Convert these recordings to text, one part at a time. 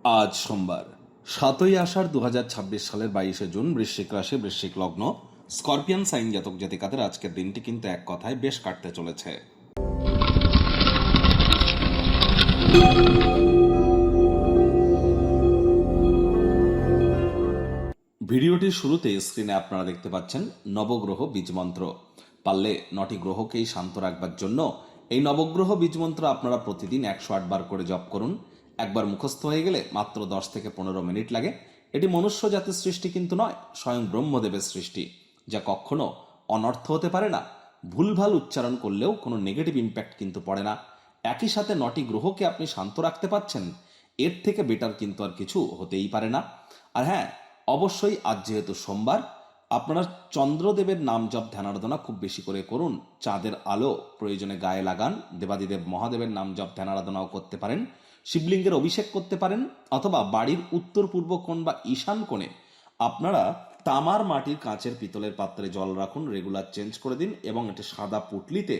আজ সোমবার 7ই আষাঢ় 2026 সালের 22শে জুন, বৃশ্চিক রাশি, বৃশ্চিক লগ্ন, স্করপিয়ান সাইন জাতক জাতিকাদের আজকের দিনটি কিন্তু এক কথায় বেশ কাটতে চলেছে। ভিডিওটির শুরুতে স্ক্রিনে আপনারা দেখতে পাচ্ছেন নবগ্রহ বীজমন্ত্র। পারলে 9টি গ্রহকেই শান্ত রাখবার জন্য এই নবগ্রহ বীজমন্ত্র আপনারা প্রতিদিন 108 বার করে জপ করুন। একবার মুখস্থ হয়ে গেলে মাত্র 10 থেকে 15 মিনিট লাগে। এটি মনুষ্য জাতির সৃষ্টি কিন্তু নয়, স্বয়ং ব্রহ্মদেবের সৃষ্টি, যা কখনো অনর্থ হতে পারে না। ভুলভাল উচ্চারণ করলেও কোনো নেগেটিভ ইম্প্যাক্ট কিন্তু পড়ে না। একই সাথে 9টি গ্রহকে আপনি শান্ত রাখতে পারছেন, এর থেকে বেটার কিন্তু আর কিছু হতেই পারে না। আর হ্যাঁ, অবশ্যই আজ যেহেতু সোমবার, আপনারা চন্দ্রদেবের নাম জপ ধ্যানারাধনা খুব বেশি করে করুন। চাঁদের আলো প্রয়োজনে গায়ে লাগান। দেবাদিদেব মহাদেবের নাম জপ ধ্যানারাধনাও করতে পারেন। শিবলিঙ্গের অভিষেক করতে পারেন, অথবা বাড়ির উত্তর পূর্ব কোণ বা ঈশান কোণে আপনারা তামার, মাটির, কাঁচের, পিতলের পাত্রে জল রাখুন। রেগুলার চেঞ্জ করে দিন এবং এটি সাদা পুটলিতে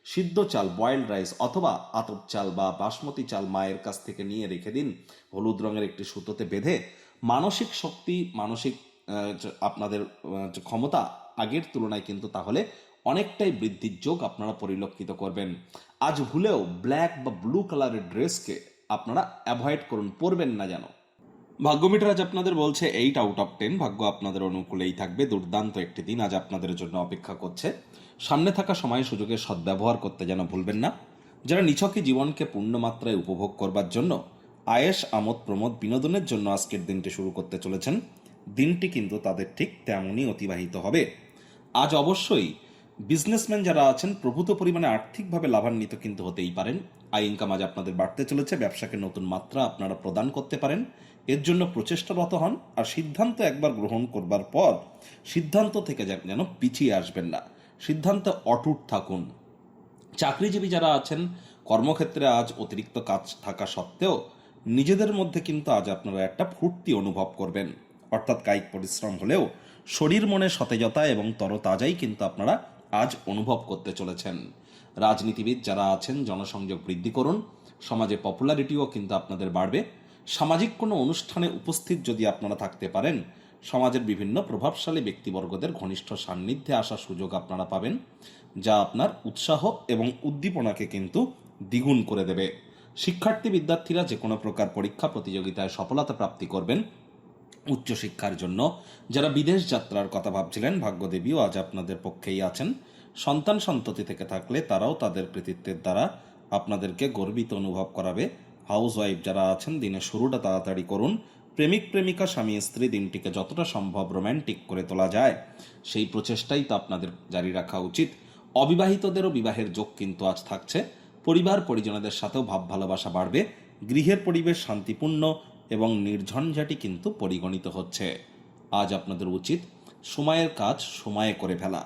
সিদ্ধ চাল, বয়েলড রাইস অথবা আতপ চাল বা বাসমতি চাল মায়ের কাছ থেকে নিয়ে রেখে দিন। হলুদ রঙের একটি সুতোতে বেঁধে মানসিক শক্তি, মানসিক আপনাদের ক্ষমতা আগের তুলনায় কিন্তু তাহলে অনেকটাই বৃদ্ধির যোগ আপনারা পরিলক্ষিত করবেন। আজ ভুলেও ব্ল্যাক বা ব্লু কালারের ড্রেসকে আপনারা অ্যাভয়েড করুন, পরবেন না যেন। ভাগ্যমিটার আজ আপনাদের বলছে 8/10, ভাগ্য আপনাদের অনুকূলেই থাকবে। দুর্দান্ত একটি দিন আজ আপনাদের জন্য অপেক্ষা করছে। সামনে থাকা সময় সুযোগের সদ্ব্যবহার করতে যেন ভুলবেন না। যারা নিছকে জীবনকে পূর্ণমাত্রায় উপভোগ করবার জন্য, আয়েশ, আমোদ প্রমোদ, বিনোদনের জন্য আজকের দিনটি শুরু করতে চলেছেন, দিনটি কিন্তু তাদের ঠিক তেমনই অতিবাহিত হবে। আজ অবশ্যই বিজনেসম্যান যারা আছেন প্রভূত পরিমাণে আর্থিকভাবে লাভান্বিত কিন্তু হতেই পারেন। আয় ইনকাম আজ আপনাদের বাড়তে চলেছে। ব্যবসাকে নতুন মাত্রা আপনারা প্রদান করতে পারেন। এর জন্য প্রচেষ্টারত হন। আর সিদ্ধান্ত একবার গ্রহণ করবার পর সিদ্ধান্ত থেকে যেন পিছিয়ে আসবেন না। সিদ্ধান্তে অটুট থাকুন। চাকরিজীবী যারা আছেন, কর্মক্ষেত্রে আজ অতিরিক্ত কাজ থাকা সত্ত্বেও নিজেদের মধ্যে কিন্তু আজ আপনারা একটা ফুর্তি অনুভব করবেন। অর্থাৎ কায়িক পরিশ্রম হলেও শরীর মনে সতেজতা এবং তরতাজাই কিন্তু আপনারা আজ অনুভব করতে চলেছেন। রাজনীতিবিদ যারা আছেন, জনসংযোগ বৃদ্ধি করুন। সমাজে পপুলারিটিও কিন্তু আপনাদের বাড়বে। সামাজিক কোনো অনুষ্ঠানে উপস্থিত যদি আপনারা থাকতে পারেন, সমাজের বিভিন্ন প্রভাবশালী ব্যক্তিবর্গদের ঘনিষ্ঠ সান্নিধ্যে আসার সুযোগ আপনারা পাবেন, যা আপনার উৎসাহ এবং উদ্দীপনাকে কিন্তু দ্বিগুণ করে দেবে। শিক্ষার্থী বিদ্যার্থীরা যে কোনো প্রকার পরীক্ষা প্রতিযোগিতায় সফলতা প্রাপ্তি করবেন। উচ্চশিক্ষার জন্য যারা বিদেশ যাত্রার কথা ভাবছিলেন, ভাগ্যদেবীও আজ আপনাদের পক্ষেই আছেন। সন্তান সন্ততি থেকে থাকলে তারাও তাদের কৃতিত্বের দ্বারা আপনাদেরকে গর্বিত অনুভব করাবে। হাউস ওয়াইফ যারা আছেন, দিনের শুরুটা তাড়াতাড়ি করুন। প্রেমিক প্রেমিকা, স্বামী স্ত্রী দিনটিকে যতটা সম্ভব রোম্যান্টিক করে তোলা যায় সেই প্রচেষ্টাই তো আপনাদের জারি রাখা উচিত। অবিবাহিতদেরও বিবাহের যোগ কিন্তু আজ থাকছে। পরিবার পরিজনদের সাথেও ভাব ভালোবাসা বাড়বে। গৃহের পরিবেশ শান্তিপূর্ণ এবং নির্ঝঞ্ঝাটি কিন্তু পরিগণিত হচ্ছে। আজ আপনাদের উচিত সময়ের কাজ সময়ে করে ফেলা।